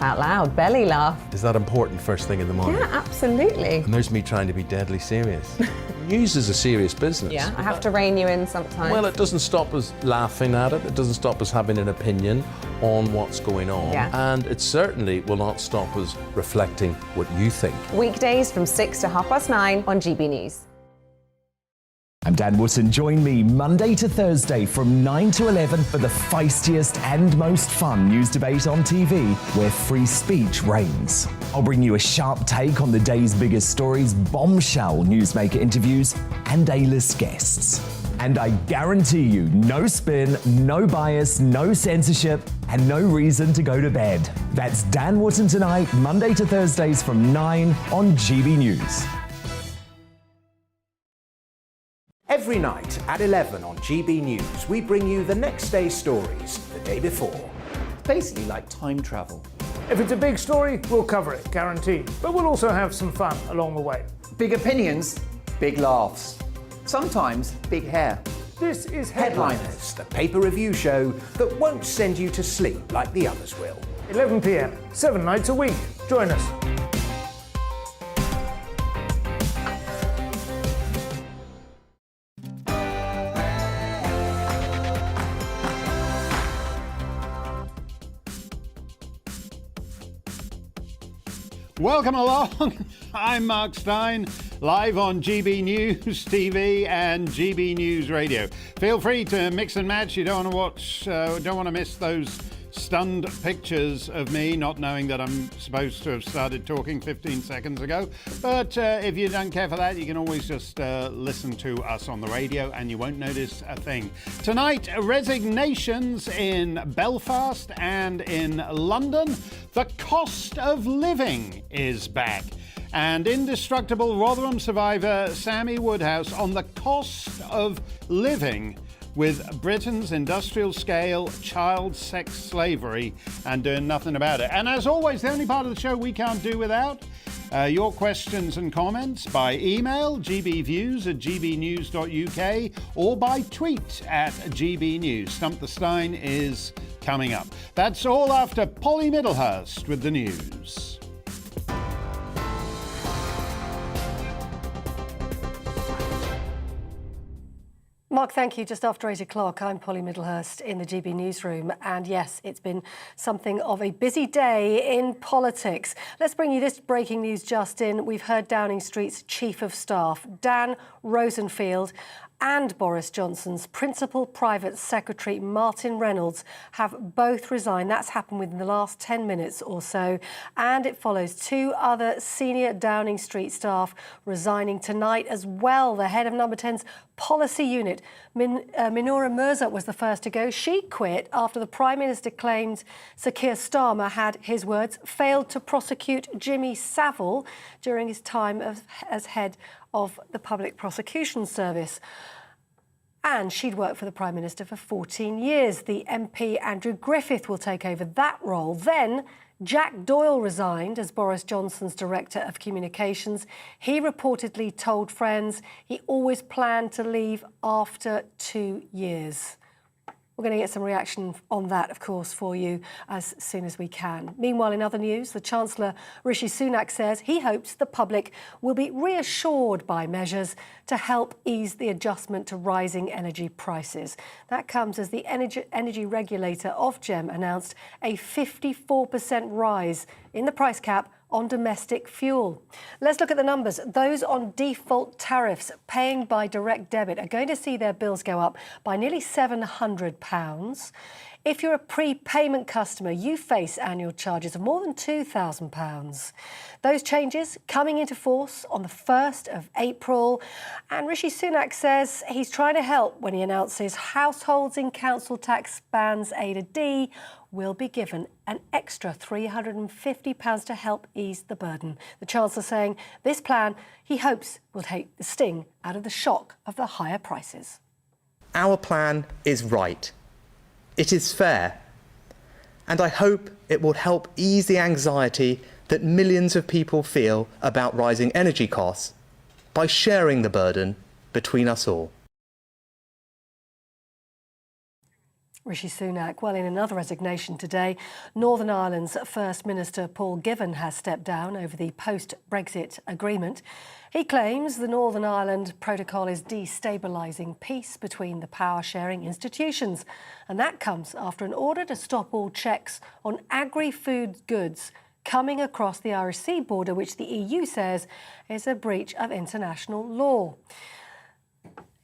Out loud, belly laugh. Is that important first thing in the morning? Yeah, absolutely. And there's me trying to be deadly serious. News is a serious business. Yeah, I have to rein you in sometimes. Well, it doesn't stop us laughing at it. It doesn't stop us having an opinion on what's going on. Yeah. And it certainly will not stop us reflecting what you think. Weekdays from 6 to 9:30 on GB News. I'm Dan Wootton. Join me Monday to Thursday from 9 to 11 for the feistiest and most fun news debate on TV, where free speech reigns. I'll bring you a sharp take on the day's biggest stories, bombshell newsmaker interviews, and A-list guests. And I guarantee you, no spin, no bias, no censorship, and no reason to go to bed. That's Dan Wootton Tonight, Monday to Thursdays from 9 on GB News. Every night at 11 on GB News, we bring you the next day's stories the day before. Basically like time travel. If it's a big story, we'll cover it, guaranteed. But we'll also have some fun along the way. Big opinions, big laughs. Sometimes big hair. This is Headliners, the paper review show that won't send you to sleep like the others will. 11 p.m, 7 nights a week. Join us. Welcome along. I'm Mark Steyn, live on GB News TV and GB News Radio. Feel free to mix and match. You don't want to miss those stunned pictures of me not knowing that I'm supposed to have started talking 15 seconds ago. But if you don't care for that, you can always just listen to us on the radio and you won't notice a thing. Tonight, resignations in Belfast and in London. The cost of living is back. And indestructible Rotherham survivor Sammy Woodhouse on the cost of living with Britain's industrial scale child sex slavery and doing nothing about it. And as always, the only part of the show we can't do without your questions and comments by email, gbviews@gbnews.uk, or by tweet at gbnews. Stump the Stein is coming up. That's all after Polly Middlehurst with the news. Mark, thank you. Just after 8 o'clock, I'm Polly Middlehurst in the GB newsroom. And yes, it's been something of a busy day in politics. Let's bring you this breaking news just in. We've heard Downing Street's Chief of Staff, Dan Rosenfield, and Boris Johnson's Principal Private Secretary, Martin Reynolds, have both resigned. That's happened within the last 10 minutes or so. And it follows two other senior Downing Street staff resigning tonight as well. The head of Number 10's policy unit, Minora Mirza, was the first to go. She quit after the Prime Minister claimed Sir Keir Starmer had, his words, failed to prosecute Jimmy Savile during his time as head of the Public Prosecution Service. And she'd worked for the Prime Minister for 14 years. The MP, Andrew Griffith, will take over that role. Then Jack Doyle resigned as Boris Johnson's Director of Communications. He reportedly told friends he always planned to leave after 2 years. We're going to get some reaction on that, of course, for you as soon as we can. Meanwhile, in other news, the Chancellor, Rishi Sunak, says he hopes the public will be reassured by measures to help ease the adjustment to rising energy prices. That comes as the energy regulator Ofgem announced a 54% rise in the price cap on domestic fuel. Let's look at the numbers. Those on default tariffs paying by direct debit are going to see their bills go up by nearly £700. If you're a prepayment customer, you face annual charges of more than £2,000. Those changes coming into force on the 1st of April. And Rishi Sunak says he's trying to help when he announces households in council tax bands A to D will be given an extra £350 to help ease the burden. The Chancellor saying this plan, he hopes, will take the sting out of the shock of the higher prices. Our plan is right. It is fair. And I hope it will help ease the anxiety that millions of people feel about rising energy costs by sharing the burden between us all. Rishi Sunak. Well, in another resignation today, Northern Ireland's First Minister Paul Givan has stepped down over the post-Brexit agreement. He claims the Northern Ireland Protocol is destabilising peace between the power-sharing institutions. And that comes after an order to stop all checks on agri-food goods coming across the Irish Sea border, which the EU says is a breach of international law.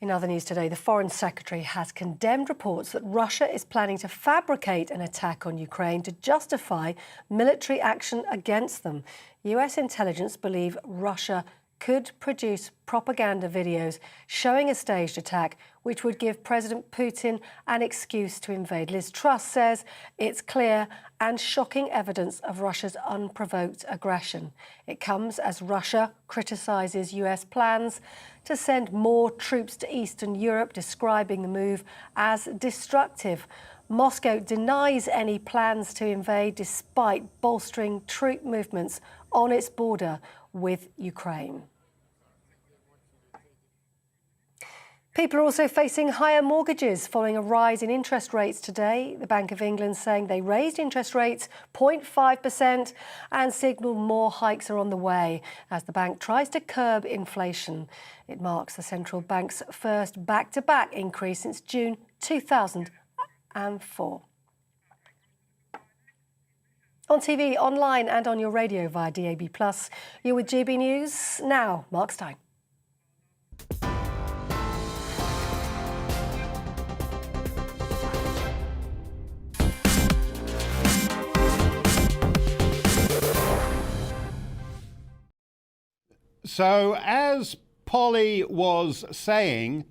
In other news today, the Foreign Secretary has condemned reports that Russia is planning to fabricate an attack on Ukraine to justify military action against them. US intelligence believe Russia could produce propaganda videos showing a staged attack, which would give President Putin an excuse to invade. Liz Truss says it's clear and shocking evidence of Russia's unprovoked aggression. It comes as Russia criticises US plans to send more troops to Eastern Europe, describing the move as destructive. Moscow denies any plans to invade despite bolstering troop movements on its border with Ukraine. People are also facing higher mortgages following a rise in interest rates today. The Bank of England saying they raised interest rates 0.5% and signalled more hikes are on the way as the bank tries to curb inflation. It marks the central bank's first back-to-back increase since June 2004. On TV, online and on your radio via DAB+. You're with GB News. Now, Mark Steyn. So, as Polly was saying,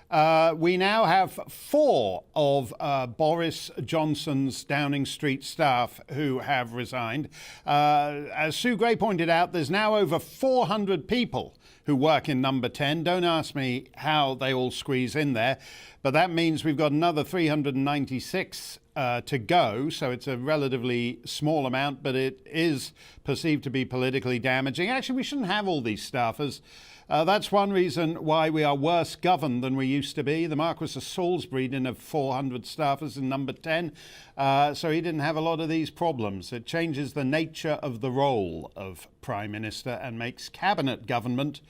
we now have 4 of Boris Johnson's Downing Street staff who have resigned. As Sue Gray pointed out, there's now over 400 people who work in number 10. Don't ask me how they all squeeze in there, but that means we've got another 396 to go, so it's a relatively small amount, but it is perceived to be politically damaging. Actually, we shouldn't have all these staffers. That's one reason why we are worse governed than we used to be. The Marquess of Salisbury didn't have 400 staffers in number 10, so he didn't have a lot of these problems. It changes the nature of the role of Prime Minister and makes cabinet government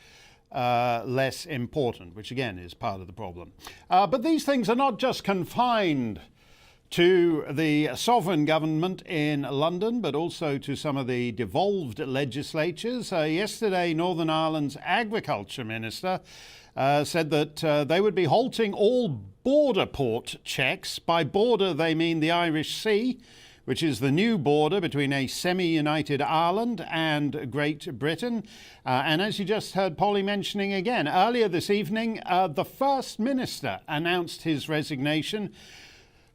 less important, which again is part of the problem. But these things are not just confined to the sovereign government in London, but also to some of the devolved legislatures. Yesterday, Northern Ireland's Agriculture Minister said that they would be halting all border port checks. By border, they mean the Irish Sea, which is the new border between a semi-united Ireland and Great Britain. And as you just heard Polly mentioning again, earlier this evening, the First Minister announced his resignation,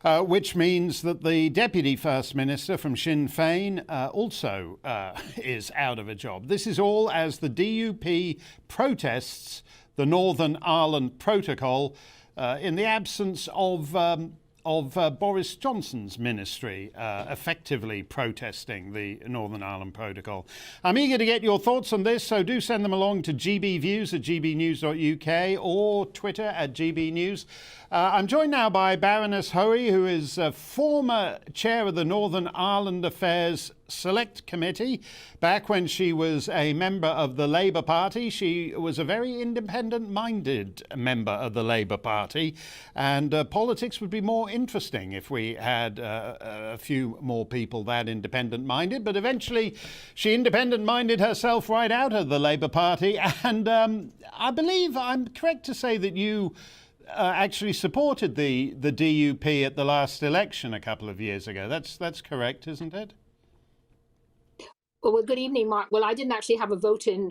which means that the Deputy First Minister from Sinn Féin also is out of a job. This is all as the DUP protests the Northern Ireland Protocol in the absence of Boris Johnson's ministry effectively protesting the Northern Ireland Protocol. I'm eager to get your thoughts on this, so do send them along to gbviews@gbnews.uk or Twitter @gbnews. I'm joined now by Baroness Hoey, who is former chair of the Northern Ireland Affairs Select Committee. Back when she was a member of the Labour Party, she was a very independent-minded member of the Labour Party, and politics would be more interesting if we had a few more people that independent-minded. But eventually, she independent-minded herself right out of the Labour Party, and I believe I'm correct to say that you actually supported the DUP at the last election a couple of years ago. That's correct, isn't it? Well, good evening, Mark. Well, I didn't actually have a vote in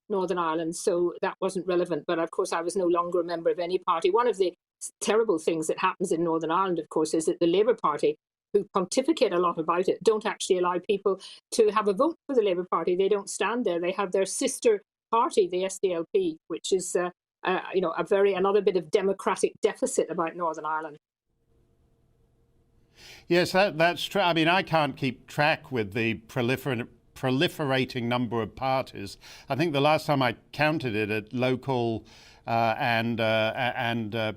Northern Ireland, so that wasn't relevant. But of course, I was no longer a member of any party. One of the terrible things that happens in Northern Ireland, of course, is that the Labour Party, who pontificate a lot about it, don't actually allow people to have a vote for the Labour Party. They don't stand there. They have their sister party, the SDLP, which is another bit of democratic deficit about Northern Ireland. Yes, that's true. I mean, I can't keep track with the proliferating number of parties. I think the last time I counted it at local and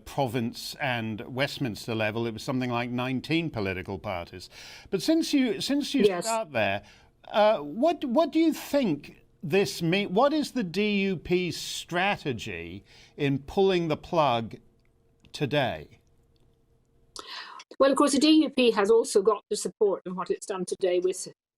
province and Westminster level, it was something like 19 political parties. But since you Yes. start there, what do you think this means? What is the DUP's strategy in pulling the plug today? Well, of course, the DUP has also got the support of what it's done today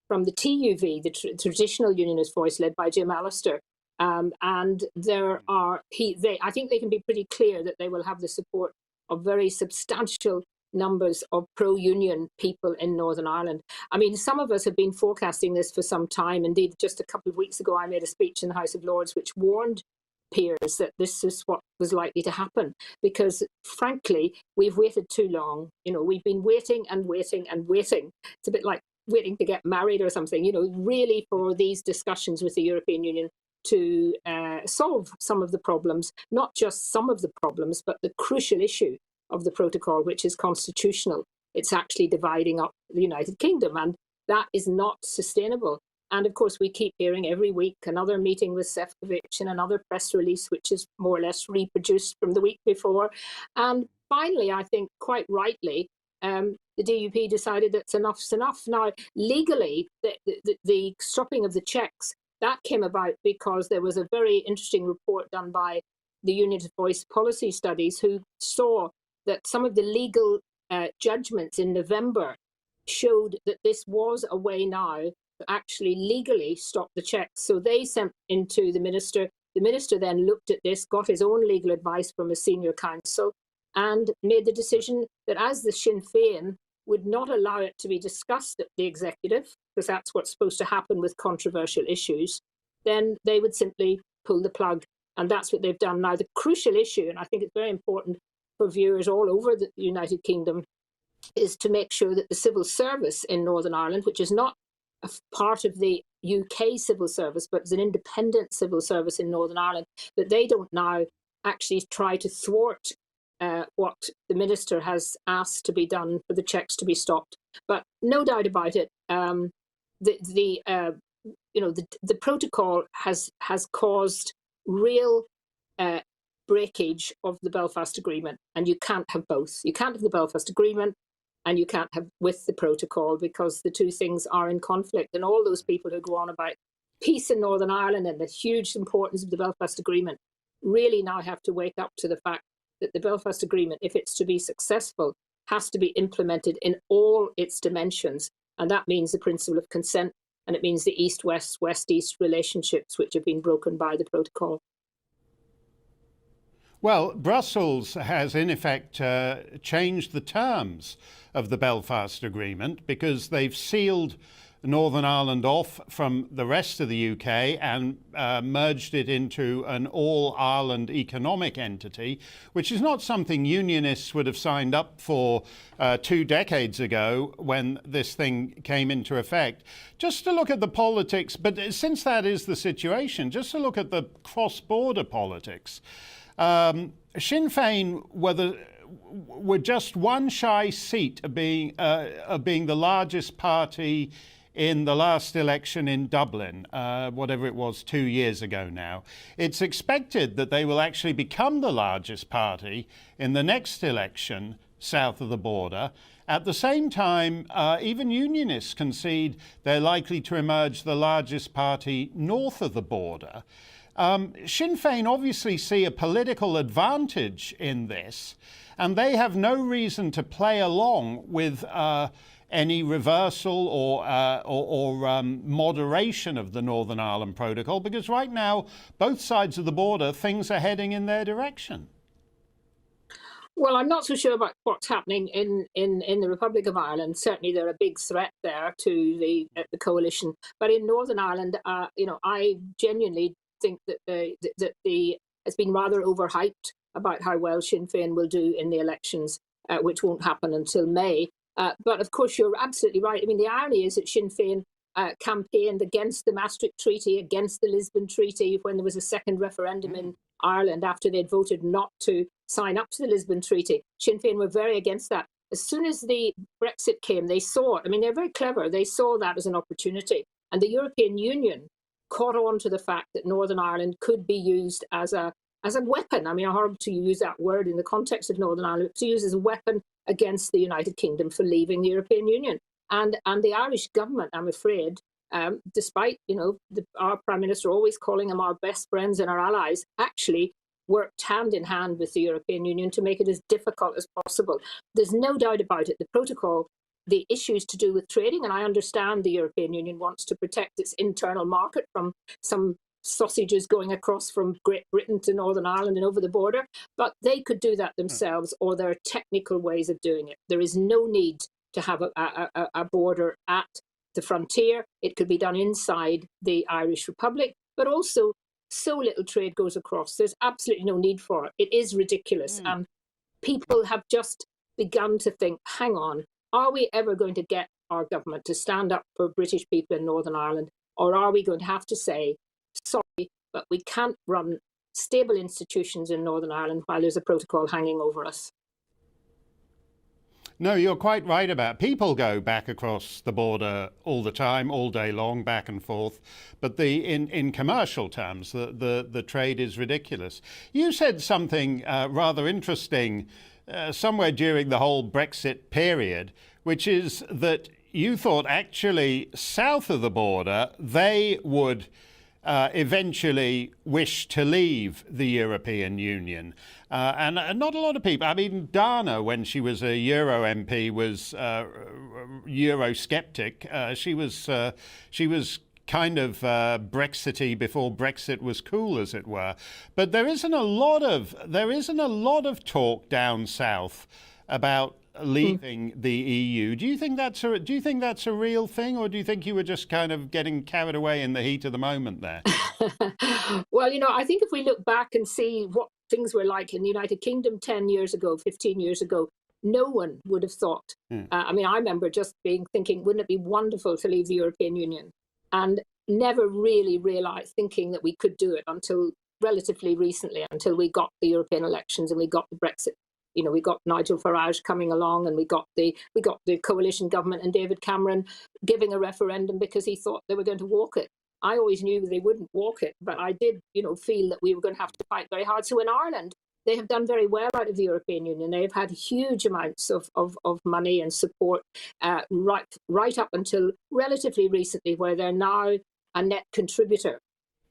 from the TUV, the traditional unionist voice led by Jim Allister. And there are, I think they can be pretty clear that they will have the support of very substantial numbers of pro-union people in Northern Ireland. I mean, some of us have been forecasting this for some time. Indeed, just a couple of weeks ago, I made a speech in the House of Lords which warned peers that this is what was likely to happen, because frankly we've waited too long. We've been waiting and waiting and waiting. It's a bit like waiting to get married or something, really, for these discussions with the European Union to solve some of the problems, not just some of the problems, but the crucial issue of the protocol, which is constitutional. It's actually dividing up the United Kingdom, and that is not sustainable. And of course, we keep hearing every week another meeting with Sefcovic and another press release, which is more or less reproduced from the week before. And finally, I think quite rightly, the DUP decided that enough's enough. Now, legally, the stopping of the checks, that came about because there was a very interesting report done by the Unionist Voice Policy Studies, who saw that some of the legal judgments in November showed that this was a way now to actually legally stop the checks. So they sent into the minister. The minister then looked at this, got his own legal advice from a senior counsel, and made the decision that as the Sinn Féin would not allow it to be discussed at the executive, because that's what's supposed to happen with controversial issues, then they would simply pull the plug. And that's what they've done. Now, the crucial issue, and I think it's very important for viewers all over the United Kingdom, is to make sure that the civil service in Northern Ireland, which is not a part of the UK civil service, but is an independent civil service in Northern Ireland, that they don't now actually try to thwart what the minister has asked to be done for the checks to be stopped. But no doubt about it, the protocol has caused real breakage of the Belfast Agreement, and you can't have both. You can't have the Belfast Agreement and you can't have with the protocol, because the two things are in conflict. And all those people who go on about peace in Northern Ireland and the huge importance of the Belfast Agreement really now have to wake up to the fact that the Belfast Agreement, if it's to be successful, has to be implemented in all its dimensions. And that means the principle of consent, and it means the East-West, West-East relationships which have been broken by the protocol. Well, Brussels has in effect changed the terms of the Belfast Agreement, because they've sealed Northern Ireland off from the rest of the UK and merged it into an all-Ireland economic entity, which is not something unionists would have signed up for 2 decades ago when this thing came into effect. Just to look at the politics, but since that is the situation, just to look at the cross-border politics. Sinn Féin were just one shy seat of being the largest party in the last election in Dublin, whatever it was, 2 years ago now. It's expected that they will actually become the largest party in the next election south of the border. At the same time, even unionists concede they're likely to emerge the largest party north of the border. Sinn Féin obviously see a political advantage in this, and they have no reason to play along with any reversal or moderation of the Northern Ireland Protocol, because right now, both sides of the border, things are heading in their direction. Well, I'm not so sure about what's happening in the Republic of Ireland. Certainly, they're a big threat there to the coalition. But in Northern Ireland, I genuinely think that it's been rather overhyped about how well Sinn Féin will do in the elections, which won't happen until May. But of course, you're absolutely right. I mean, the irony is that Sinn Féin campaigned against the Maastricht Treaty, against the Lisbon Treaty, when there was a second referendum in Ireland after they'd voted not to sign up to the Lisbon Treaty. Sinn Féin were very against that. As soon as the Brexit came, they saw it. I mean, they're very clever. They saw that as an opportunity. And the European Union caught on to the fact that Northern Ireland could be used as a weapon. I mean, horrible to use that word in the context of Northern Ireland, to use as a weapon against the United Kingdom for leaving the European Union. And the Irish government, I'm afraid, despite our Prime Minister always calling them our best friends and our allies, actually worked hand in hand with the European Union to make it as difficult as possible. There's no doubt about it. The protocol, the issues to do with trading, and I understand the European Union wants to protect its internal market from some sausages going across from Great Britain to Northern Ireland and over the border, but they could do that themselves, or there are technical ways of doing it. There is no need to have a border at the frontier. It could be done inside the Irish Republic, but also so little trade goes across. There's absolutely no need for it. It is ridiculous. And people have just begun to think, hang on, are we ever going to get our government to stand up for British people in Northern Ireland? Or are we going to have to say, sorry, but we can't run stable institutions in Northern Ireland while there's a protocol hanging over us? No, you're quite right about people go back across the border all the time, all day long, back and forth. But in commercial terms, the trade is ridiculous. You said something rather interesting somewhere during the whole Brexit period, which is that you thought actually south of the border they would eventually wish to leave the European Union. And not a lot of people, I mean, Dana, when she was a Euro MP, was Eurosceptic. She was kind of Brexity before Brexit was cool, as it were. But there isn't a lot of talk down south about leaving the EU. Do you think that's a real thing, or do you think you were just kind of getting carried away in the heat of the moment there? Well, I think if we look back and see what things were like in the United Kingdom 10 years ago, 15 years ago, no one would have thought. I mean, I remember just thinking, wouldn't it be wonderful to leave the European Union? And never really thinking that we could do it until relatively recently, until we got the European elections and we got the Brexit. We got Nigel Farage coming along, and we got the coalition government and David Cameron giving a referendum because he thought they were going to walk it. I always knew they wouldn't walk it, but I did, feel that we were going to have to fight very hard. So in Ireland, they have done very well out of the European Union. They've had huge amounts of money and support right up until relatively recently, where they're now a net contributor.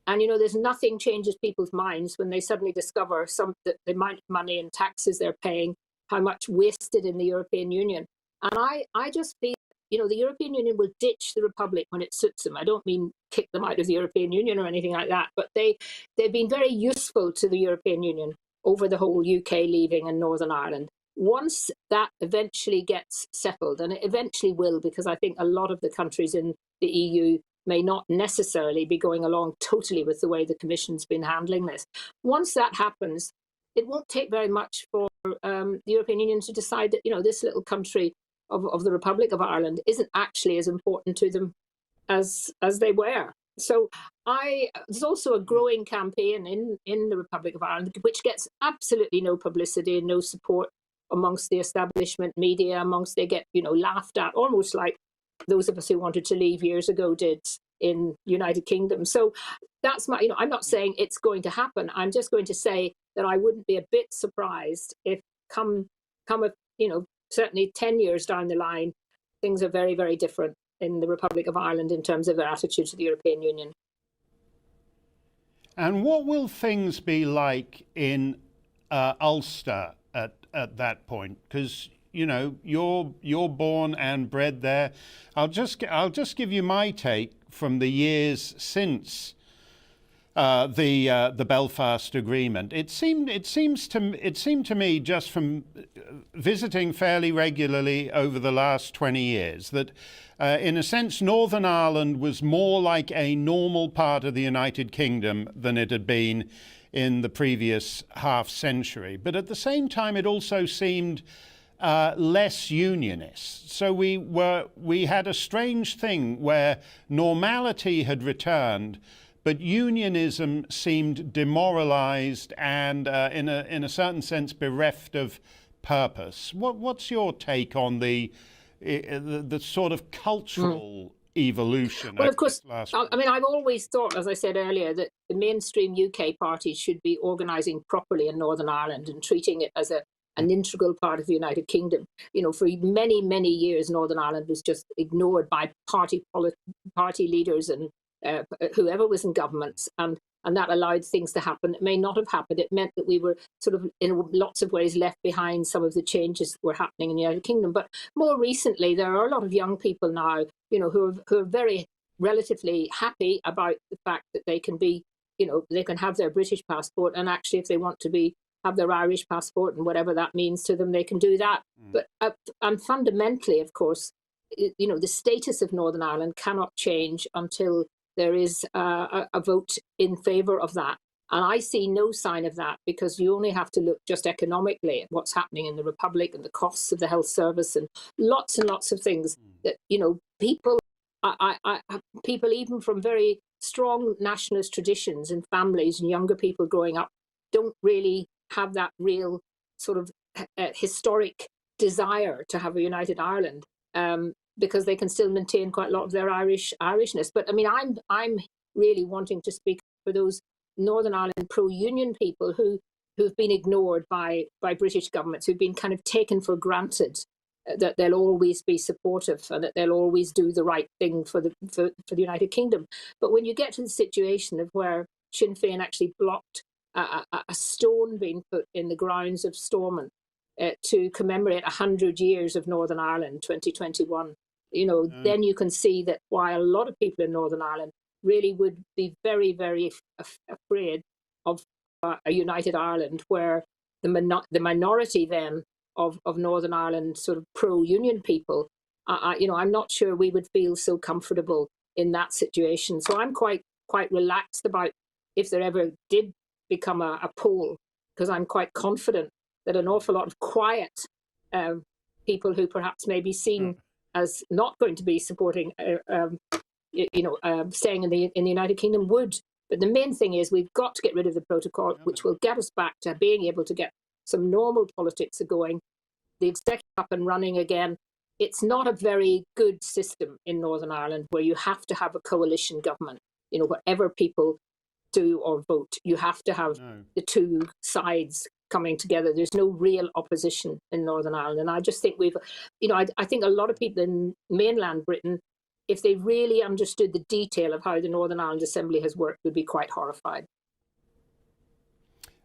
And, there's nothing changes people's minds when they suddenly discover the amount of money and taxes they're paying, how much wasted in the European Union. And I just feel, the European Union will ditch the Republic when it suits them. I don't mean kick them out of the European Union or anything like that, but they've been very useful to the European Union over the whole UK leaving and Northern Ireland. Once that eventually gets settled, and it eventually will, because I think a lot of the countries in the EU may not necessarily be going along totally with the way the Commission's been handling this. Once that happens, it won't take very much for the European Union to decide that, this little country of the Republic of Ireland isn't actually as important to them as they were. So there's also a growing campaign in the Republic of Ireland, which gets absolutely no publicity and no support amongst the establishment media, they get, laughed at, almost like those of us who wanted to leave years ago did in United Kingdom. So that's my, I'm not saying it's going to happen. I'm just going to say that I wouldn't be a bit surprised if certainly 10 years down the line, things are very, very different in the Republic of Ireland in terms of their attitude to the European Union. And what will things be like in Ulster at that point? Because you're born and bred there. I'll just give you my take from the years since the Belfast Agreement. It seemed to me, just from visiting fairly regularly over the last 20 years, that in a sense Northern Ireland was more like a normal part of the United Kingdom than it had been in the previous half century. But at the same time, it also seemed less unionist. So we had a strange thing where normality had returned, but unionism seemed demoralized and in a certain sense bereft of purpose. What's your take on the sort of cultural evolution. Well, of course, last I mean, I've always thought, as I said earlier, that the mainstream UK parties should be organising properly in Northern Ireland and treating it as an integral part of the United Kingdom. You know, for many, many years, Northern Ireland was just ignored by party leaders and whoever was in governments, and that allowed things to happen that may not have happened. It meant that we were sort of, in lots of ways, left behind some of the changes that were happening in the United Kingdom. But more recently, there are a lot of young people now, you know, who are very relatively happy about the fact that they can be, you know, they can have their British passport, and actually, if they want to have their Irish passport and whatever that means to them, they can do that. But and fundamentally, of course, you know, the status of Northern Ireland cannot change until there is a vote in favour of that. And I see no sign of that, because you only have to look just economically at what's happening in the Republic and the costs of the health service and lots of things that, you know, people even from very strong nationalist traditions and families and younger people growing up don't really have that real sort of historic desire to have a united Ireland, because they can still maintain quite a lot of their Irishness. But I mean, I'm really wanting to speak for those Northern Ireland pro-union people who've been ignored by British governments, who've been kind of taken for granted that they'll always be supportive and that they'll always do the right thing for the United Kingdom. But when you get to the situation of where Sinn Féin actually blocked a stone being put in the grounds of Stormont to commemorate 100 years of Northern Ireland, 2021, you know, then you can see that while a lot of people in Northern Ireland really would be very, very afraid of a united Ireland, where the minority then of Northern Ireland sort of pro-union people, you know, I'm not sure we would feel so comfortable in that situation. So I'm quite relaxed about if there ever did become a poll, because I'm quite confident that an awful lot of quiet people who perhaps may be seen as not going to be supporting, staying in the United Kingdom would. But the main thing is we've got to get rid of the protocol, which will get us back to being able to get some normal politics going, the executive up and running again. It's not a very good system in Northern Ireland where you have to have a coalition government. You know, whatever people do or vote, you have to have the two sides coming together. There's no real opposition in Northern Ireland. And I just think I think a lot of people in mainland Britain, if they really understood the detail of how the Northern Ireland Assembly has worked, would be quite horrified.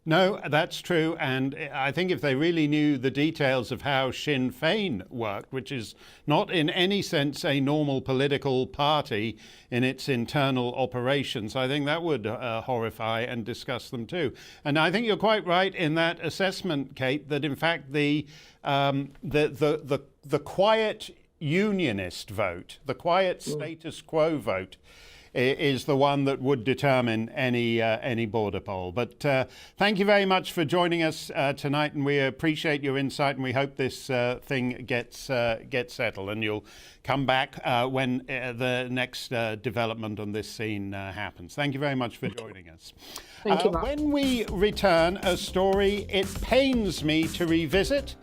No, that's true. And I think if they really knew the details of how Sinn Féin worked, which is not in any sense a normal political party in its internal operations, I think that would horrify and disgust them too. And I think you're quite right in that assessment, Kate, that in fact the quiet unionist vote, the quiet status quo vote, is the one that would determine any border poll. But thank you very much for joining us tonight, and we appreciate your insight, and we hope this thing gets settled, and you'll come back when the next development on this scene happens. Thank you very much for joining us. Thank you, Mark. When we return, a story it pains me to revisit,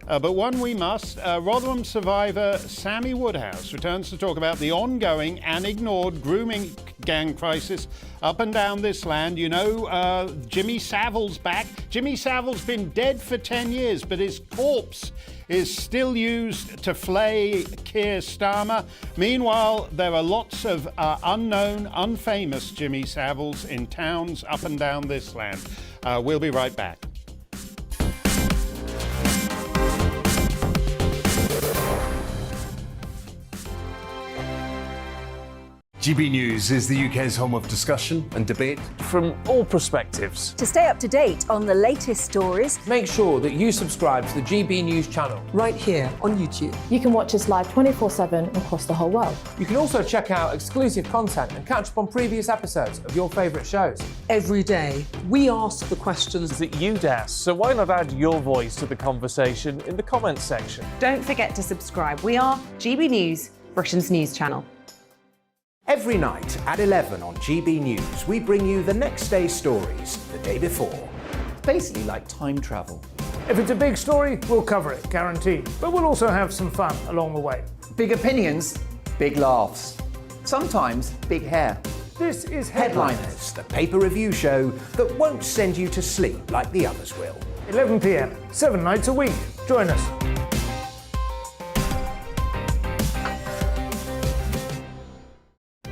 but one we must. Rotherham survivor Sammy Woodhouse returns to talk about the ongoing and ignored grooming gang crisis up and down this land. You know, Jimmy Savile's back. Jimmy Savile's been dead for 10 years, but his corpse is still used to flay Keir Starmer. Meanwhile, there are lots of unknown, unfamous Jimmy Saviles in towns up and down this land. We'll be right back. GB News is the UK's home of discussion and debate from all perspectives. To stay up to date on the latest stories, make sure that you subscribe to the GB News channel right here on YouTube. You can watch us live 24/7 across the whole world. You can also check out exclusive content and catch up on previous episodes of your favourite shows. Every day, we ask the questions that you'd ask, so why not add your voice to the conversation in the comments section? Don't forget to subscribe. We are GB News, Britain's news channel. Every night at 11 on GB News, we bring you the next day's stories the day before. It's basically like time travel. If it's a big story, we'll cover it, guaranteed. But we'll also have some fun along the way. Big opinions, big laughs. sometimes big hair. This is Headliners, the paper review show that won't send you to sleep like the others will. 11 p.m, 7 nights a week. Join us.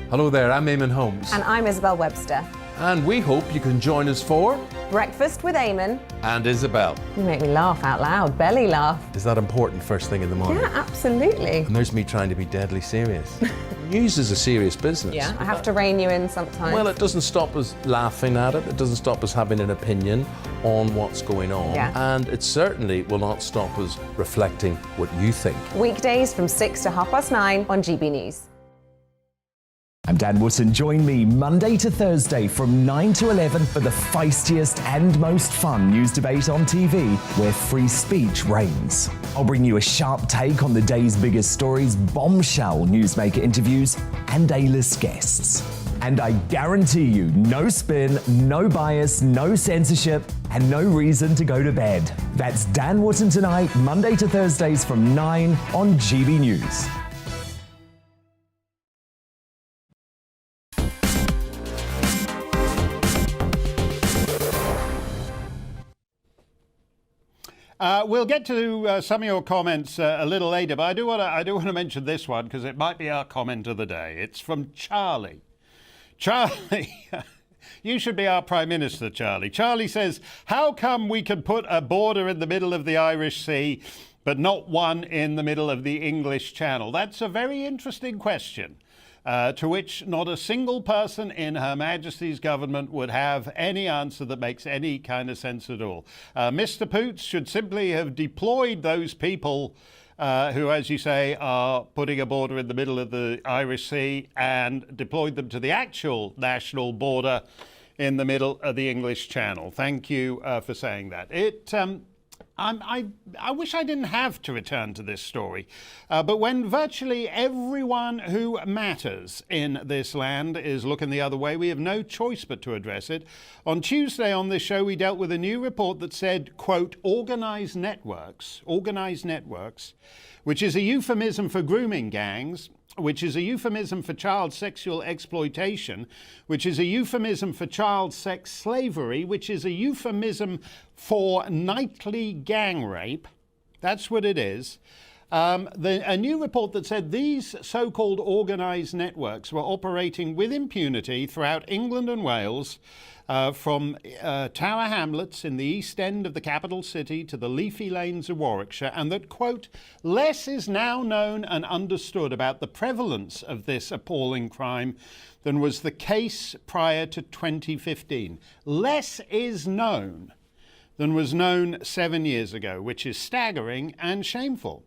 Hello there, I'm Eamon Holmes. And I'm Isabel Webster. And we hope you can join us for Breakfast with Eamon. And Isabel. You make me laugh out loud, belly laugh. Is that important first thing in the morning? Yeah, absolutely. And there's me trying to be deadly serious. News is a serious business. Yeah, I have to rein you in sometimes. Well, it doesn't stop us laughing at it. It doesn't stop us having an opinion on what's going on. Yeah. And it certainly will not stop us reflecting what you think. Weekdays from 6 to 9:30 on GB News. I'm Dan Wootton. Join me Monday to Thursday from 9 to 11 for the feistiest and most fun news debate on TV, where free speech reigns. I'll bring you a sharp take on the day's biggest stories, bombshell newsmaker interviews, and A-list guests. And I guarantee you, no spin, no bias, no censorship, and no reason to go to bed. That's Dan Wootton Tonight, Monday to Thursdays from 9 on GB News. We'll get to some of your comments a little later, but I do want to mention this one because it might be our comment of the day. It's from Charlie. Charlie, you should be our Prime Minister, Charlie. Charlie says, how come we can put a border in the middle of the Irish Sea, but not one in the middle of the English Channel? That's a very interesting question. To which not a single person in Her Majesty's government would have any answer that makes any kind of sense at all. Mr. Poots should simply have deployed those people who, as you say, are putting a border in the middle of the Irish Sea and deployed them to the actual national border in the middle of the English Channel. Thank you for saying that. I wish I didn't have to return to this story, but when virtually everyone who matters in this land is looking the other way, we have no choice but to address it. On Tuesday on this show, we dealt with a new report that said, quote, organised networks, which is a euphemism for grooming gangs, which is a euphemism for child sexual exploitation, which is a euphemism for child sex slavery, which is a euphemism for nightly gang rape. That's what it is. A new report that said these so-called organised networks were operating with impunity throughout England and Wales, from Tower Hamlets in the East End of the capital city to the leafy lanes of Warwickshire, and that, quote, less is now known and understood about the prevalence of this appalling crime than was the case prior to 2015. Less is known than was known 7 years ago, which is staggering and shameful.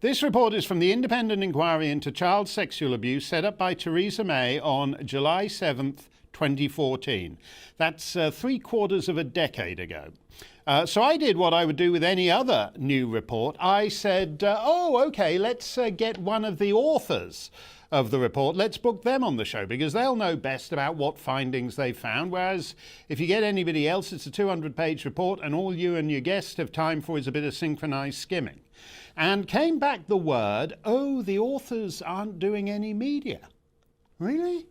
This report is from the independent inquiry into child sexual abuse set up by Theresa May on July 7th, 2014. That's 3/4 of a decade ago. So I did what I would do with any other new report. I said, okay, let's get one of the authors of the report. Let's book them on the show because they'll know best about what findings they found. Whereas if you get anybody else, it's a 200-page report and all you and your guest have time for is a bit of synchronized skimming. And came back the word, the authors aren't doing any media. Really?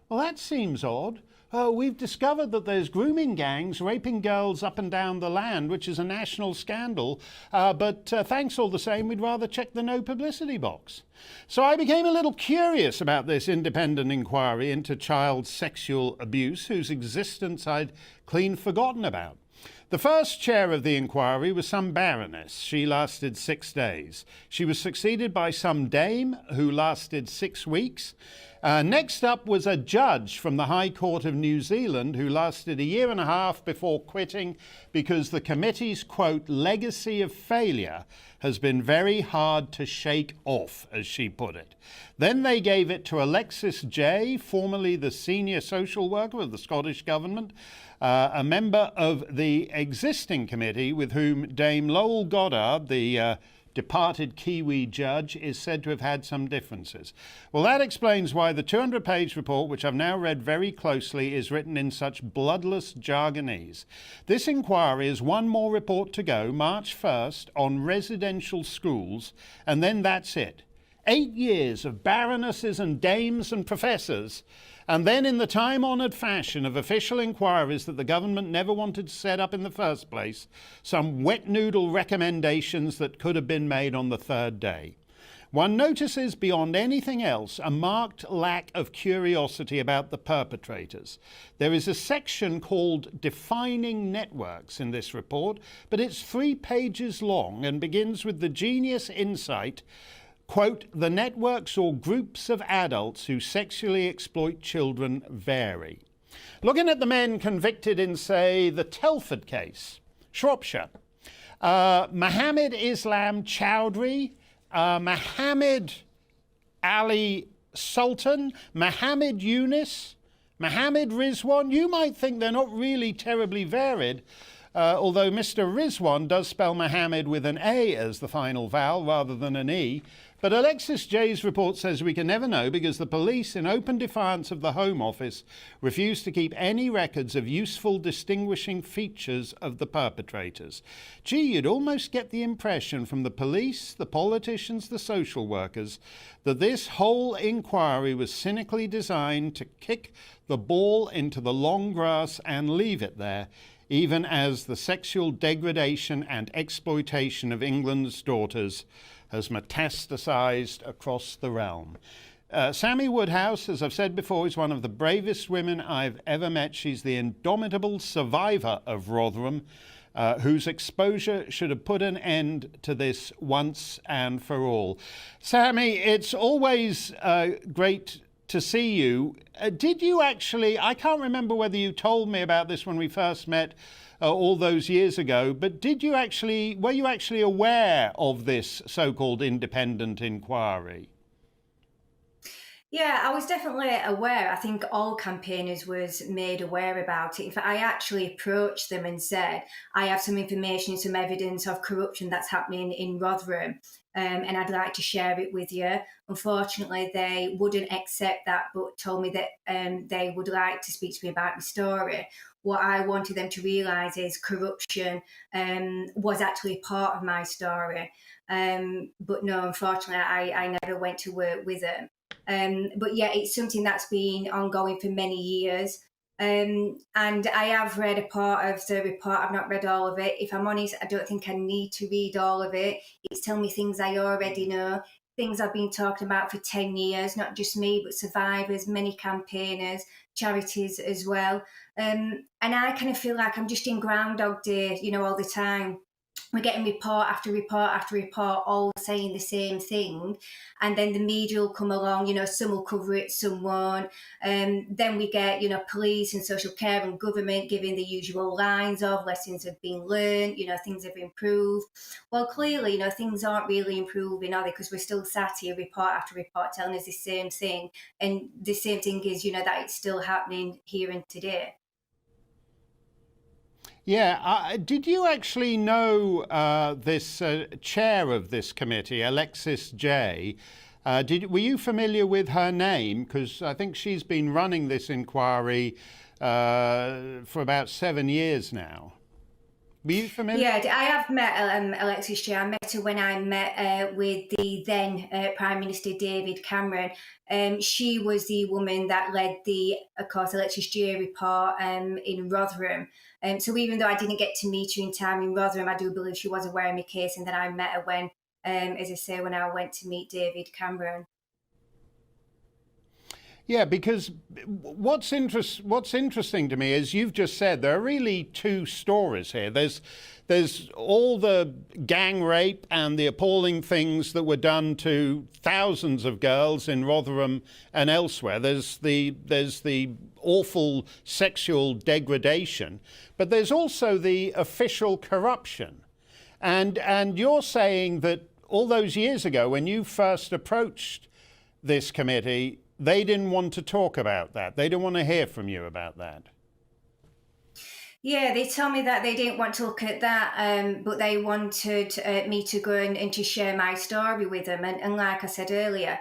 Well, that seems odd. We've discovered that there's grooming gangs raping girls up and down the land, which is a national scandal. But thanks all the same, we'd rather check the no publicity box. So I became a little curious about this independent inquiry into child sexual abuse, whose existence I'd clean forgotten about. The first chair of the inquiry was some baroness. She lasted 6 days. She was succeeded by some dame who lasted 6 weeks. Next up was a judge from the High Court of New Zealand who lasted 1.5 years before quitting because the committee's, quote, legacy of failure has been very hard to shake off, as she put it. Then they gave it to Alexis Jay, formerly the senior social worker of the Scottish Government, a member of the existing committee with whom Dame Lowell Goddard, the departed Kiwi judge, is said to have had some differences. Well, that explains why the 200-page report, which I've now read very closely, is written in such bloodless jargonese. This inquiry is one more report to go, March 1st, on residential schools, and then that's it. 8 years of baronesses and dames and professors, and then in the time-honoured fashion of official inquiries that the government never wanted to set up in the first place, some wet noodle recommendations that could have been made on the third day. One notices beyond anything else a marked lack of curiosity about the perpetrators. There is a section called Defining Networks in this report, but it's 3 pages long and begins with the genius insight, quote, "The networks or groups of adults who sexually exploit children vary." Looking at the men convicted in, say, the Telford case, Shropshire, Mohammed Islam Chowdhury, Mohammed Ali Sultan, Mohammed Yunus, Mohammed Rizwan, you might think they're not really terribly varied, although Mr. Rizwan does spell Mohammed with an A as the final vowel rather than an E. But Alexis Jay's report says we can never know because the police, in open defiance of the Home Office, refused to keep any records of useful distinguishing features of the perpetrators. Gee, you'd almost get the impression from the police, the politicians, the social workers, that this whole inquiry was cynically designed to kick the ball into the long grass and leave it there, even as the sexual degradation and exploitation of England's daughters has metastasized across the realm. Sammy Woodhouse, as I've said before, is one of the bravest women I've ever met. She's the indomitable survivor of Rotherham, whose exposure should have put an end to this once and for all. Sammy, it's always great to see you. Did you actually, I can't remember whether you told me about this when we first met all those years ago, but were you actually aware of this so-called independent inquiry? Yeah, I was definitely aware. I think all campaigners was made aware about it. In fact, I actually approached them and said, I have some information, some evidence of corruption that's happening in Rotherham, and I'd like to share it with you. Unfortunately, they wouldn't accept that, but told me that they would like to speak to me about the story. What I wanted them to realise is corruption was actually part of my story. But no, unfortunately, I never went to work with them. But yeah, it's something that's been ongoing for many years. And I have read a part of the report. I've not read all of it. If I'm honest, I don't think I need to read all of it. It's telling me things I already know, things I've been talking about for 10 years, not just me, but survivors, many campaigners, charities as well. And I kind of feel like I'm just in Groundhog Day, all the time. We're getting report after report after report, all saying the same thing. And then the media will come along, some will cover it, some won't. Then we get, police and social care and government giving the usual lines of lessons have been learned, things have improved. Well, clearly, things aren't really improving, are they? Because we're still sat here report after report telling us the same thing. And the same thing is, that it's still happening here and today. Yeah, did you actually know this chair of this committee, Alexis Jay? Were you familiar with her name? Because I think she's been running this inquiry for about 7 years now. Were you familiar? Yeah, I have met Alexis Jay. I met her when I met with the then Prime Minister David Cameron. She was the woman that led the, of course, Alexis Jay report in Rotherham. So even though I didn't get to meet her in time in Rotherham, I do believe she was aware of my case, and that I met her when, as I say, when I went to meet David Cameron. Yeah, because what's interesting to me is you've just said there are really 2 stories here. There's all the gang rape and the appalling things that were done to thousands of girls in Rotherham and elsewhere. There's the awful sexual degradation, but there's also the official corruption. And you're saying that all those years ago, when you first approached this committee, they didn't want to talk about that. They didn't want to hear from you about that. Yeah, they told me that they didn't want to look at that, but they wanted me to go and to share my story with them. And like I said earlier,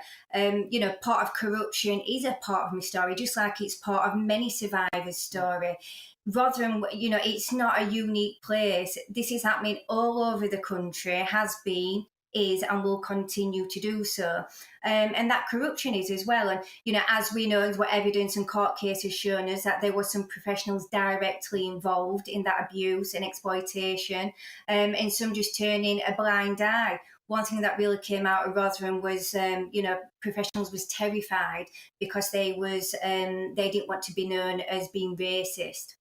part of corruption is a part of my story, just like it's part of many survivors' story. Rotherham, it's not a unique place. This is happening all over the country, has been. is and will continue to do so. And that corruption is as well. And, as we know, what evidence and court cases shown us, that there were some professionals directly involved in that abuse and exploitation, and some just turning a blind eye. One thing that really came out of Rotherham was, professionals was terrified because they didn't want to be known as being racist.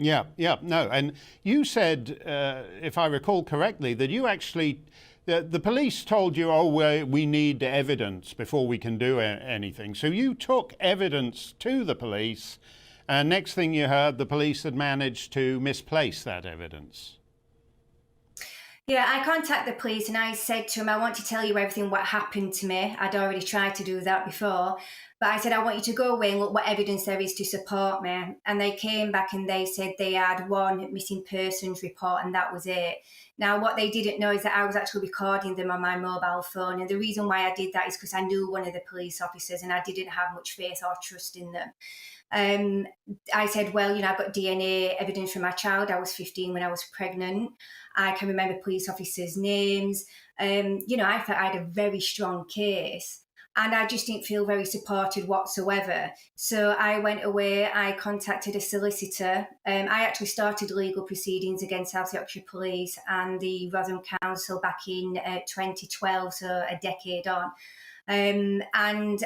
Yeah, no. And you said, if I recall correctly, that you actually, the police told you, we need evidence before we can do anything. So you took evidence to the police, and next thing you heard, the police had managed to misplace that evidence. Yeah, I contacted the police and I said to them, I want to tell you everything what happened to me. I'd already tried to do that before. But I said, I want you to go away and look what evidence there is to support me. And they came back and they said they had one missing persons report and that was it. Now, what they didn't know is that I was actually recording them on my mobile phone. And the reason why I did that is because I knew one of the police officers and I didn't have much faith or trust in them. I said, well, I've got DNA evidence from my child. I was 15 when I was pregnant. I can remember police officers' names. I thought I had a very strong case. And I just didn't feel very supported whatsoever. So I went away, I contacted a solicitor. I actually started legal proceedings against South Yorkshire Police and the Rotherham Council back in 2012, so a decade on. And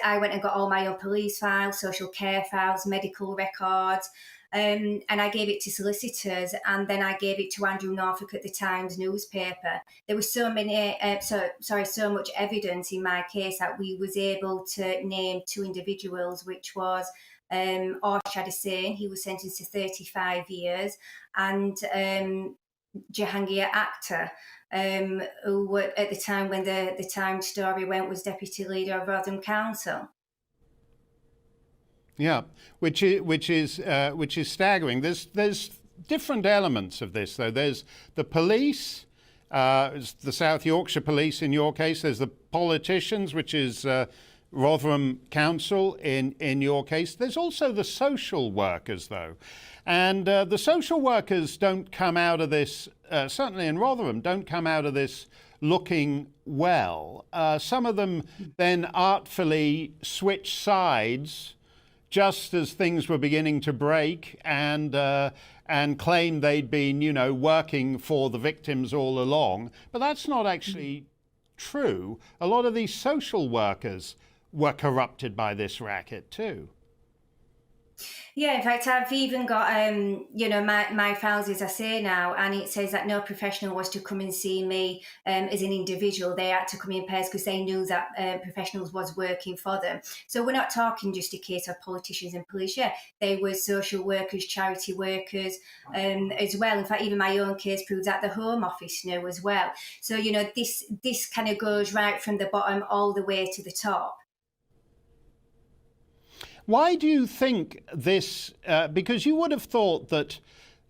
I went and got all my own police files, social care files, medical records, and I gave it to solicitors, and then I gave it to Andrew Norfolk at the Times newspaper. There was so much evidence in my case that we was able to name two individuals, which was Orshad Hussain, he was sentenced to 35 years, and Jahangir Akhtar, who were, at the time when the Times story went, was deputy leader of Rotherham Council. Yeah, which is staggering. There's different elements of this though. There's the police, the South Yorkshire Police in your case. There's the politicians, which is Rotherham Council in your case. There's also the social workers though, and the social workers don't come out of this. Certainly in Rotherham, don't come out of this looking well. Some of them then artfully switch sides just as things were beginning to break, and claim they'd been, working for the victims all along. But that's not actually true. A lot of these social workers were corrupted by this racket too. Yeah, in fact, I've even got, my files, as I say now, and it says that no professional was to come and see me as an individual. They had to come in pairs because they knew that professionals was working for them. So we're not talking just a case of politicians and police. Yeah, they were social workers, charity workers as well. In fact, even my own case proves that the Home Office knew as well. So, this kind of goes right from the bottom all the way to the top. Why do you think this, because you would have thought that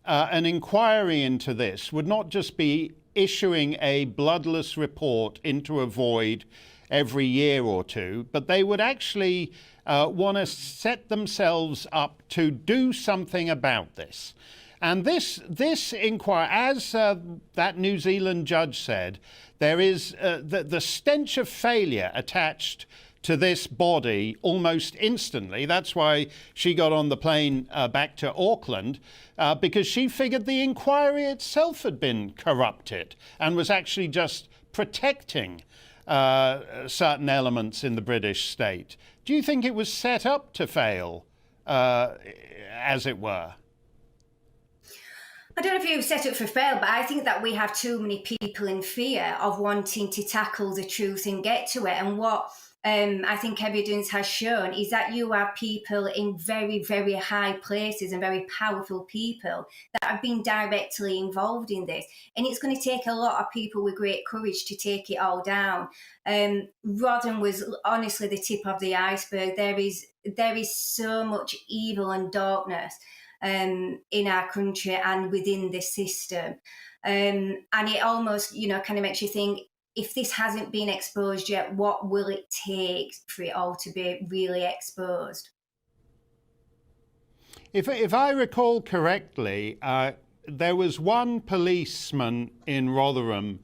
an inquiry into this would not just be issuing a bloodless report into a void every year or two, but they would actually want to set themselves up to do something about this. And this inquiry, as that New Zealand judge said, there is the stench of failure attached to this body almost instantly. That's why she got on the plane back to Auckland, because she figured the inquiry itself had been corrupted and was actually just protecting certain elements in the British state. Do you think it was set up to fail, as it were? I don't know if it was set up for fail, but I think that we have too many people in fear of wanting to tackle the truth and get to it. And what I think evidence has shown is that you have people in very, very high places and very powerful people that have been directly involved in this. And it's going to take a lot of people with great courage to take it all down. Rotherham was honestly the tip of the iceberg. There is so much evil and darkness in our country and within the system. And it almost, kind of makes you think, if this hasn't been exposed yet, what will it take for it all to be really exposed? If I recall correctly, there was one policeman in Rotherham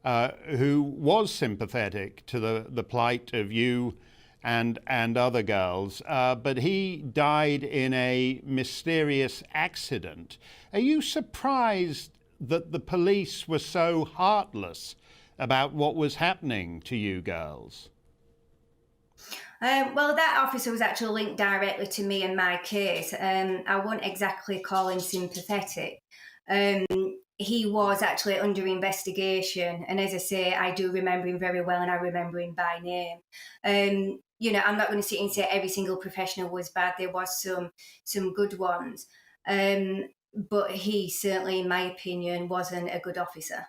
who was sympathetic to the plight of you and other girls, but he died in a mysterious accident. Are you surprised that the police were so heartless about what was happening to you girls? Well, that officer was actually linked directly to me and my case. I wouldn't exactly call him sympathetic. He was actually under investigation, and as I say, I do remember him very well, and I remember him by name. You know, I'm not going to sit and say every single professional was bad. There was some good ones, but he certainly, in my opinion, wasn't a good officer.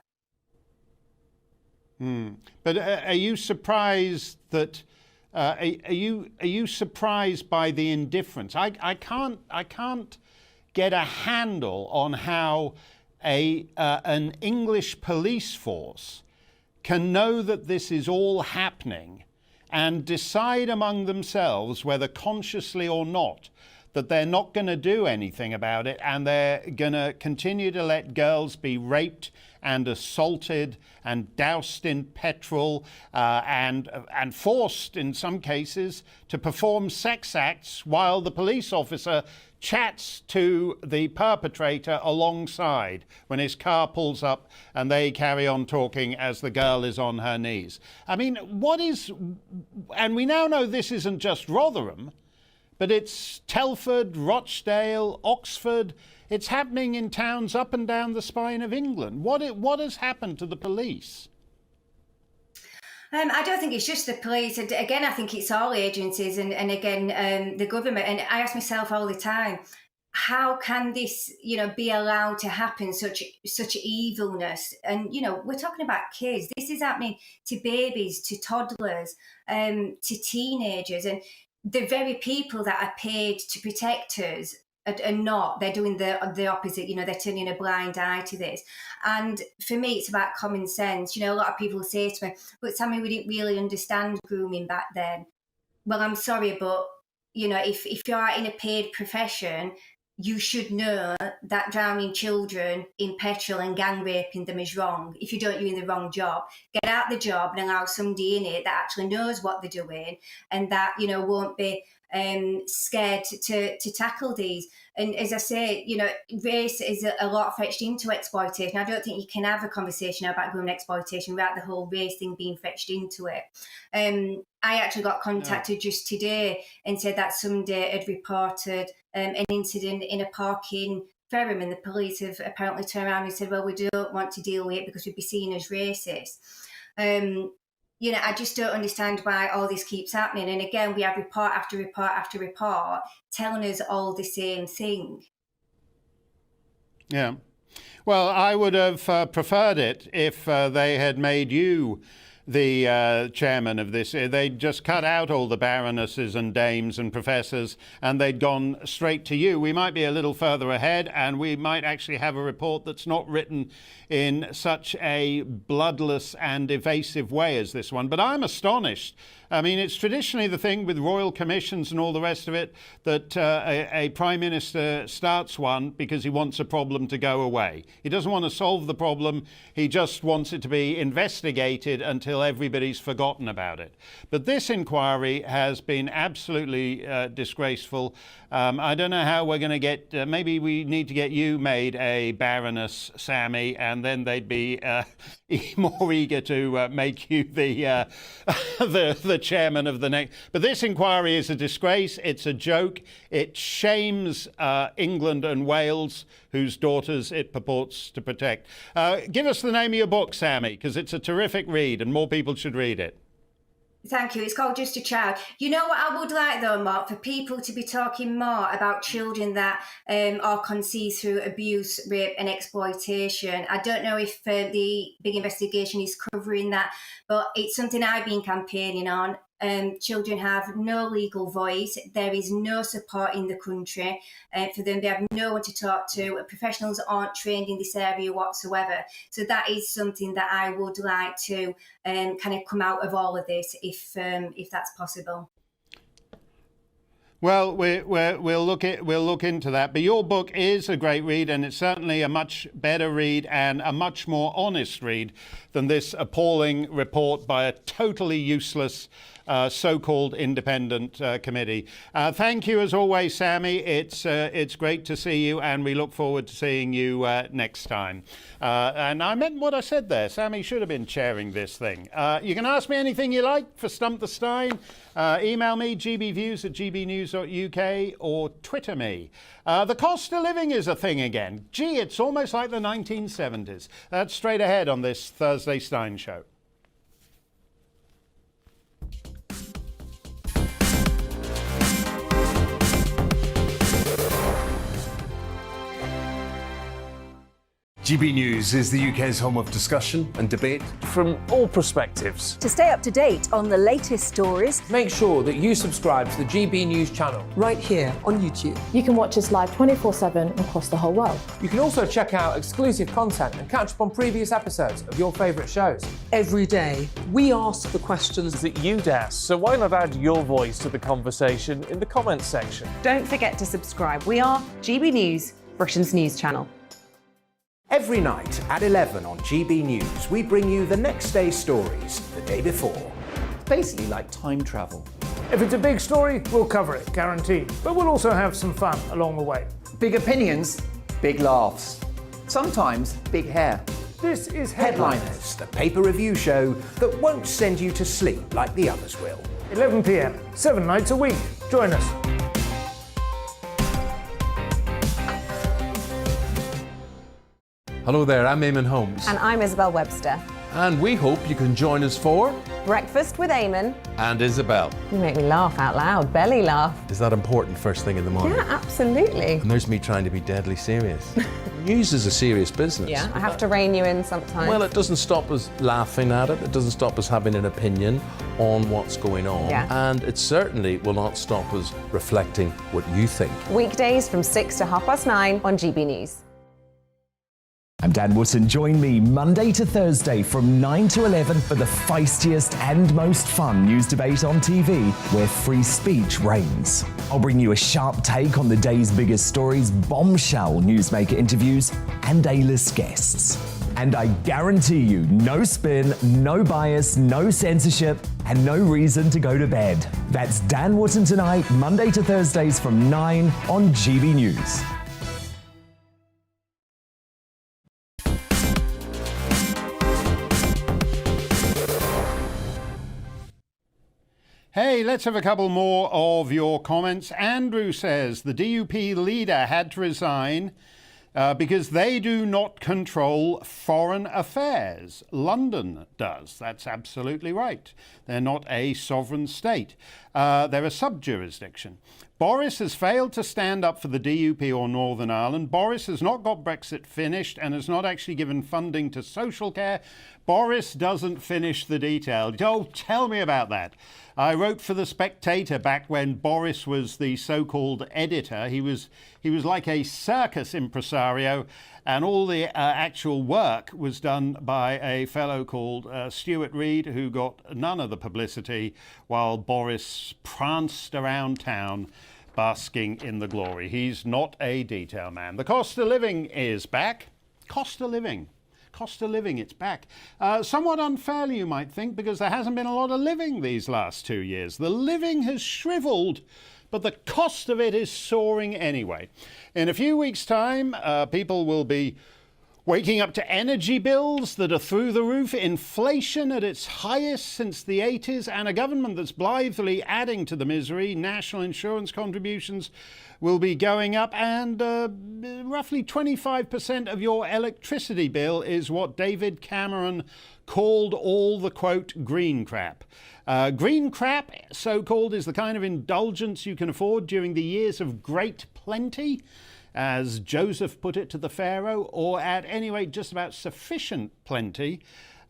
But are you surprised that? Are you surprised by the indifference? I can't get a handle on how an English police force can know that this is all happening and decide among themselves, whether consciously or not, that they're not going to do anything about it, and they're going to continue to let girls be raped and assaulted and doused in petrol and forced, in some cases, to perform sex acts while the police officer chats to the perpetrator alongside when his car pulls up and they carry on talking as the girl is on her knees. I mean, and we now know this isn't just Rotherham, but it's Telford, Rochdale, Oxford. It's happening in towns up and down the spine of England. What has happened to the police? I don't think it's just the police. Again, I think it's all agencies and again, the government. And I ask myself all the time, how can this, be allowed to happen, such evilness? And, we're talking about kids. This is happening to babies, to toddlers, to teenagers. And the very people that are paid to protect us are not. They're doing the opposite. They're turning a blind eye to this. And for me, it's about common sense. A lot of people say to me, but Sammy, we didn't really understand grooming back then. Well, I'm sorry, but, if you are in a paid profession, you should know that drowning children in petrol and gang raping them is wrong. If you don't, you're in the wrong job. Get out the job and allow somebody in it that actually knows what they're doing and that, won't be scared to tackle these. And as I say, race is a lot fetched into exploitation. I don't think you can have a conversation about grooming exploitation without the whole race thing being fetched into it. I actually got contacted just today and said that somebody had reported an incident in a park in Ferrum, and the police have apparently turned around and said, well, we don't want to deal with it because we'd be seen as racist. I just don't understand why all this keeps happening. And again, we have report after report after report telling us all the same thing. Yeah. Well, I would have preferred it if they had made you the chairman of this. They'd just cut out all the baronesses and dames and professors and they'd gone straight to you. We might be a little further ahead and we might actually have a report that's not written in such a bloodless and evasive way as this one. But I'm astonished. I mean, it's traditionally the thing with royal commissions and all the rest of it that a prime minister starts one because he wants a problem to go away. He doesn't want to solve the problem. He just wants it to be investigated until everybody's forgotten about it. But this inquiry has been absolutely disgraceful. I don't know how we're going to get, maybe we need to get you made a Baroness, Sammy, and then they'd be more eager to make you the chairman of the next. But this inquiry is a disgrace. It's a joke. It shames England and Wales, whose daughters it purports to protect. Give us the name of your book, Sammy, because it's a terrific read and more people should read it. Thank you. It's called Just a Child. You know what I would like, though, Mark, for people to be talking more about children that are conceived through abuse, rape and exploitation. I don't know if the big investigation is covering that, but it's something I've been campaigning on. Children have no legal voice. There is no support in the country for them. They have no one to talk to. Professionals aren't trained in this area whatsoever. So that is something that I would like to kind of come out of all of this, if that's possible. Well, we'll look into that. But your book is a great read, and it's certainly a much better read and a much more honest read than this appalling report by a totally useless so-called independent committee. Thank you as always, Sammy. It's great to see you, and we look forward to seeing you next time. And I meant what I said there. Sammy should have been chairing this thing. You can ask me anything you like for Stump the Steyn. Email me, gbviews@gbnews.uk, or Twitter me. The cost of living is a thing again. Gee, it's almost like the 1970s. That's straight ahead on this Thursday Steyn Show. GB News is the UK's home of discussion and debate from all perspectives. To stay up to date on the latest stories, make sure that you subscribe to the GB News channel right here on YouTube. You can watch us live 24/7 across the whole world. You can also check out exclusive content and catch up on previous episodes of your favourite shows. Every day, we ask the questions that you'd ask, so why not add your voice to the conversation in the comments section? Don't forget to subscribe. We are GB News, Britain's news channel. Every night at 11 on GB News, we bring you the next day's stories the day before. It's basically like time travel. If it's a big story, we'll cover it, guaranteed. But we'll also have some fun along the way. Big opinions, big laughs. Sometimes big hair. This is Headliners, the paper review show that won't send you to sleep like the others will. 11 p.m, 7 nights a week. Join us. Hello there, I'm Eamon Holmes. And I'm Isabel Webster. And we hope you can join us for Breakfast with Eamon and Isabel. You make me laugh out loud, belly laugh. Is that important first thing in the morning? Yeah, absolutely. And there's me trying to be deadly serious. News is a serious business. Yeah, I have to rein you in sometimes. Well, it doesn't stop us laughing at it. It doesn't stop us having an opinion on what's going on. Yeah. And it certainly will not stop us reflecting what you think. Weekdays from 6 to 9:30 on GB News. I'm Dan Wootton. Join me Monday to Thursday from 9 to 11 for the feistiest and most fun news debate on TV, where free speech reigns. I'll bring you a sharp take on the day's biggest stories, bombshell newsmaker interviews, and A-list guests. And I guarantee you, no spin, no bias, no censorship, and no reason to go to bed. That's Dan Wootton tonight, Monday to Thursdays from 9 on GB News. Hey, let's have a couple more of your comments. Andrew says the DUP leader had to resign because they do not control foreign affairs. London does. That's absolutely right. They're not a sovereign state. They're a sub-jurisdiction. Boris has failed to stand up for the DUP or Northern Ireland. Boris has not got Brexit finished and has not actually given funding to social care. Boris doesn't finish the detail. Oh, tell me about that. I wrote for The Spectator back when Boris was the so-called editor. He was like a circus impresario, and all the actual work was done by a fellow called Stuart Reid, who got none of the publicity while Boris pranced around town basking in the glory. He's not a detail man. The cost of living is back. Cost of living, it's back. Somewhat unfairly, you might think, because there hasn't been a lot of living these last 2 years. The living has shriveled, but the cost of it is soaring anyway. In a few weeks' time, people will be waking up to energy bills that are through the roof, inflation at its highest since the 80s, and a government that's blithely adding to the misery. National insurance contributions will be going up, and roughly 25% of your electricity bill is what David Cameron called all the, quote, green crap. Green crap, so-called, is the kind of indulgence you can afford during the years of great plenty, as Joseph put it to the Pharaoh, or at any rate just about sufficient plenty.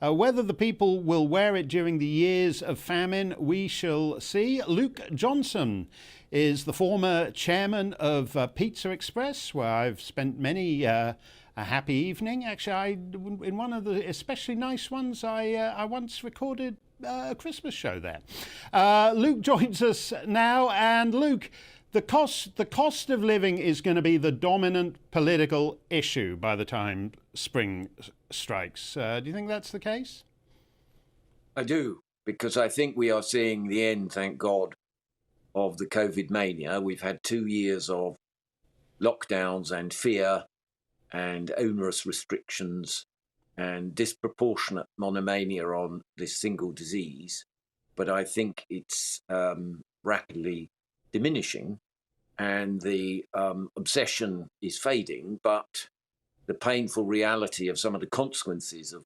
Whether the people will wear it during the years of famine, we shall see. Luke Johnson is the former chairman of Pizza Express, where I've spent many a happy evening. Actually, in one of the especially nice ones, I once recorded a Christmas show there. Luke joins us now, and Luke, the cost of living is going to be the dominant political issue by the time spring strikes. Do you think that's the case? I do, because I think we are seeing the end, thank God, of the COVID mania. We've had 2 years of lockdowns and fear and onerous restrictions and disproportionate monomania on this single disease. But I think it's rapidly diminishing, and the obsession is fading, but the painful reality of some of the consequences of...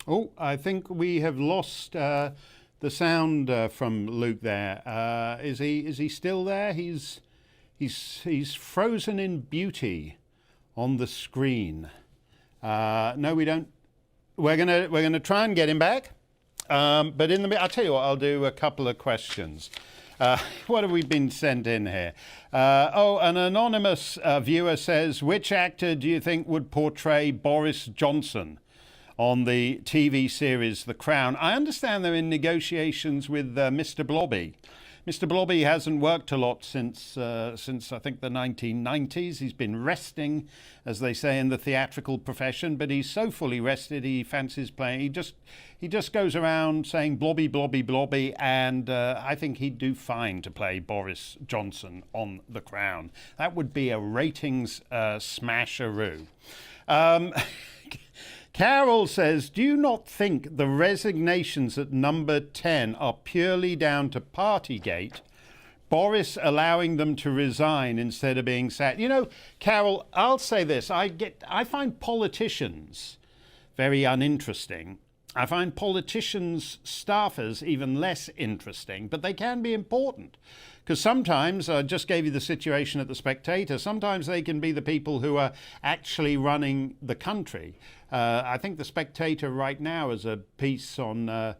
Oh, I think we have lost the sound from Luke there. Is he still there? He's frozen in beauty on the screen. No, we don't. We're gonna try and get him back. But in the I'll tell you what. I'll do a couple of questions. What have we been sent in here? An anonymous viewer says, which actor do you think would portray Boris Johnson on the TV series The Crown? I understand they're in negotiations with Mr. Blobby. Mr. Blobby hasn't worked a lot since I think the 1990s. He's been resting, as they say in the theatrical profession, but he's so fully rested he fancies playing. He just goes around saying blobby, blobby, blobby, and I think he'd do fine to play Boris Johnson on The Crown. That would be a ratings smasheroo. Carol says, do you not think the resignations at number 10 are purely down to Partygate, Boris allowing them to resign instead of being sacked? You know, Carol, I'll say this. I find politicians very uninteresting. I find politicians' staffers even less interesting, but they can be important. Because sometimes, I just gave you the situation at The Spectator, sometimes they can be the people who are actually running the country. I think The Spectator right now is a piece on the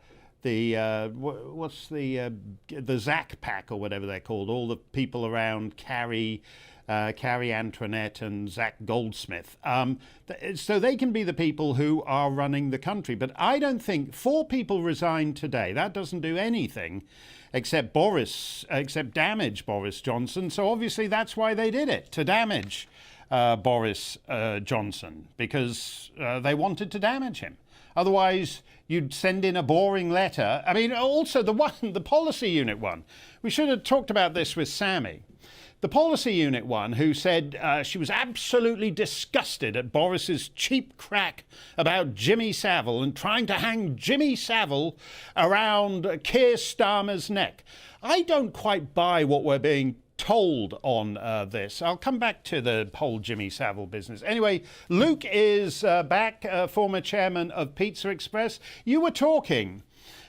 Zach Pack or whatever they're called, all the people around Carrie Antoinette and Zach Goldsmith. So they can be the people who are running the country. But I don't think 4 people resigned today. That doesn't do anything except damage Boris Johnson. So obviously that's why they did it, to damage Boris Johnson, because they wanted to damage him. Otherwise, you'd send in a boring letter. I mean, also the policy unit one. We should have talked about this with Sammy. The policy unit one, who said she was absolutely disgusted at Boris's cheap crack about Jimmy Savile and trying to hang Jimmy Savile around Keir Starmer's neck. I don't quite buy what we're being told on this. I'll come back to the whole Jimmy Savile business. Anyway, Luke is back, former chairman of Pizza Express. You were talking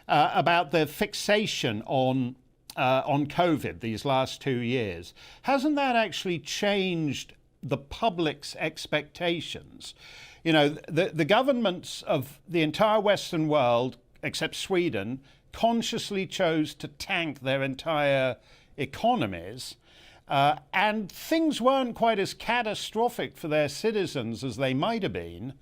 about the fixation on COVID these last 2 years. Hasn't that actually changed the public's expectations? You know, the governments of the entire Western world, except Sweden, consciously chose to tank their entire economies, and things weren't quite as catastrophic for their citizens as they might have been,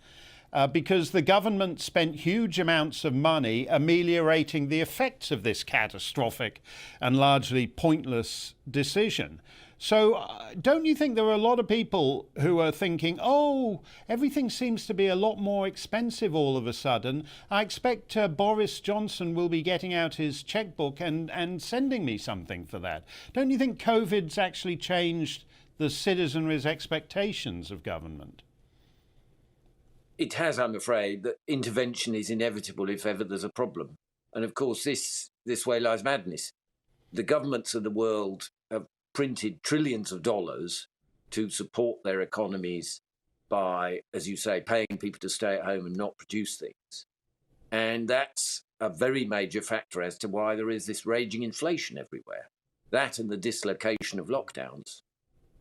because the government spent huge amounts of money ameliorating the effects of this catastrophic and largely pointless decision. So don't you think there are a lot of people who are thinking, oh, everything seems to be a lot more expensive all of a sudden. I expect Boris Johnson will be getting out his checkbook and sending me something for that. Don't you think COVID's actually changed the citizenry's expectations of government? It has, I'm afraid, that intervention is inevitable if ever there's a problem. And of course, this way lies madness. The governments of the world have printed trillions of dollars to support their economies by, as you say, paying people to stay at home and not produce things. And that's a very major factor as to why there is this raging inflation everywhere. That and the dislocation of lockdowns.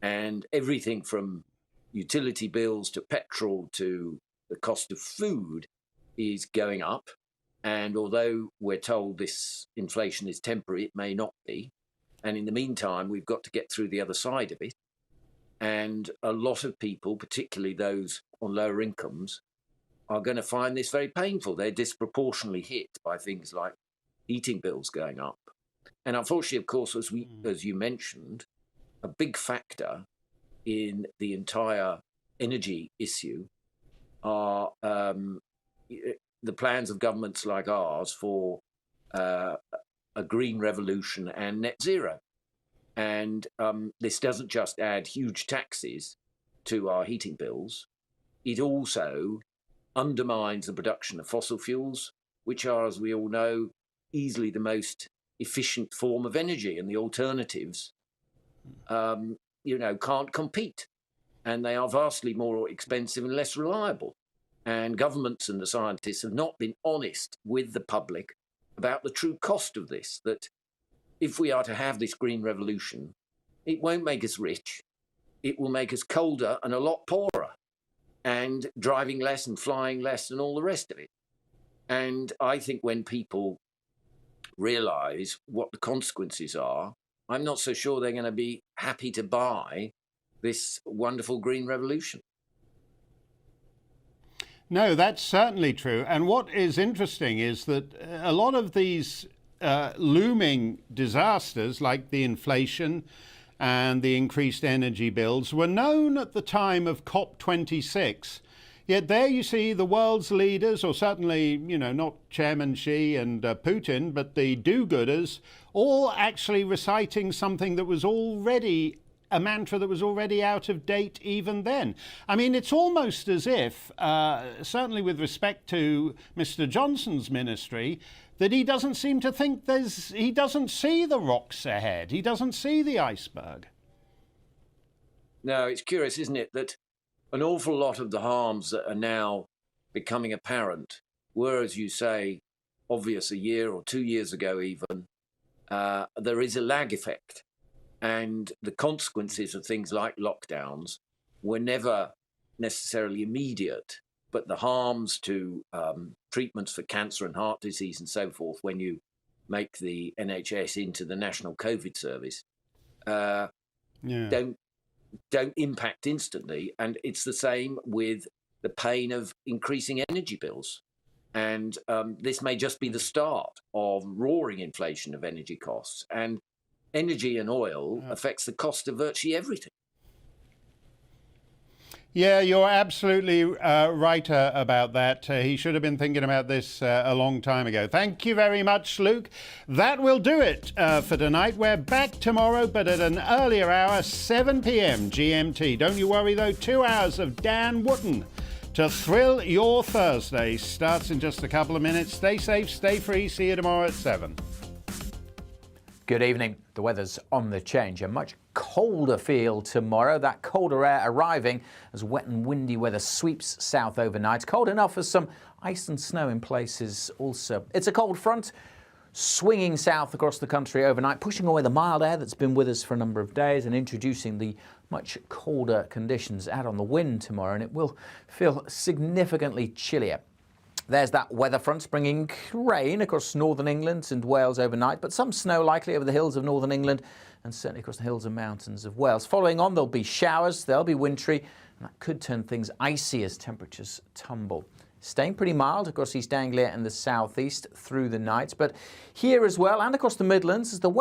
And everything from utility bills to petrol to the cost of food is going up. And although we're told this inflation is temporary, it may not be. And in the meantime, we've got to get through the other side of it. And a lot of people, particularly those on lower incomes, are going to find this very painful. They're disproportionately hit by things like heating bills going up. And unfortunately, of course, as you mentioned, a big factor in the entire energy issue are the plans of governments like ours for a green revolution and net zero. And this doesn't just add huge taxes to our heating bills, it also undermines the production of fossil fuels, which are, as we all know, easily the most efficient form of energy, and the alternatives, can't compete. And they are vastly more expensive and less reliable. And governments and the scientists have not been honest with the public about the true cost of this, that if we are to have this green revolution, it won't make us rich. It will make us colder and a lot poorer, and driving less and flying less and all the rest of it. And I think when people realise what the consequences are, I'm not so sure they're going to be happy to buy this wonderful green revolution. No, that's certainly true. And what is interesting is that a lot of these looming disasters, like the inflation and the increased energy bills, were known at the time of COP26. Yet there you see the world's leaders, or certainly, not Chairman Xi and Putin, but the do-gooders, all actually reciting something that was already a mantra that was already out of date even then. I mean, it's almost as if, certainly with respect to Mr. Johnson's ministry, that he doesn't seem to think he doesn't see the rocks ahead. He doesn't see the iceberg. No, it's curious, isn't it, that an awful lot of the harms that are now becoming apparent were, as you say, obvious a year or 2 years ago even. There is a lag effect. And the consequences of things like lockdowns were never necessarily immediate, but the harms to treatments for cancer and heart disease and so forth, when you make the NHS into the National COVID Service, don't impact instantly. And it's the same with the pain of increasing energy bills. And this may just be the start of roaring inflation of energy costs. And energy and oil affects the cost of virtually everything. Yeah, you're absolutely right about that. He should have been thinking about this a long time ago. Thank you very much, Luke. That will do it for tonight. We're back tomorrow, but at an earlier hour, 7 p.m. GMT. Don't you worry, though. 2 hours of Dan Wootton to thrill your Thursday starts in just a couple of minutes. Stay safe, stay free. See you tomorrow at 7. Good evening. The weather's on the change. A much colder feel tomorrow. That colder air arriving as wet and windy weather sweeps south overnight. Cold enough for some ice and snow in places also. It's a cold front swinging south across the country overnight, pushing away the mild air that's been with us for a number of days and introducing the much colder conditions out on the wind tomorrow, and it will feel significantly chillier. There's that weather front bringing rain across northern England and Wales overnight, but some snow likely over the hills of northern England and certainly across the hills and mountains of Wales. Following on, there'll be showers, they'll be wintry, and that could turn things icy as temperatures tumble. Staying pretty mild across East Anglia and the southeast through the night, but here as well and across the Midlands as the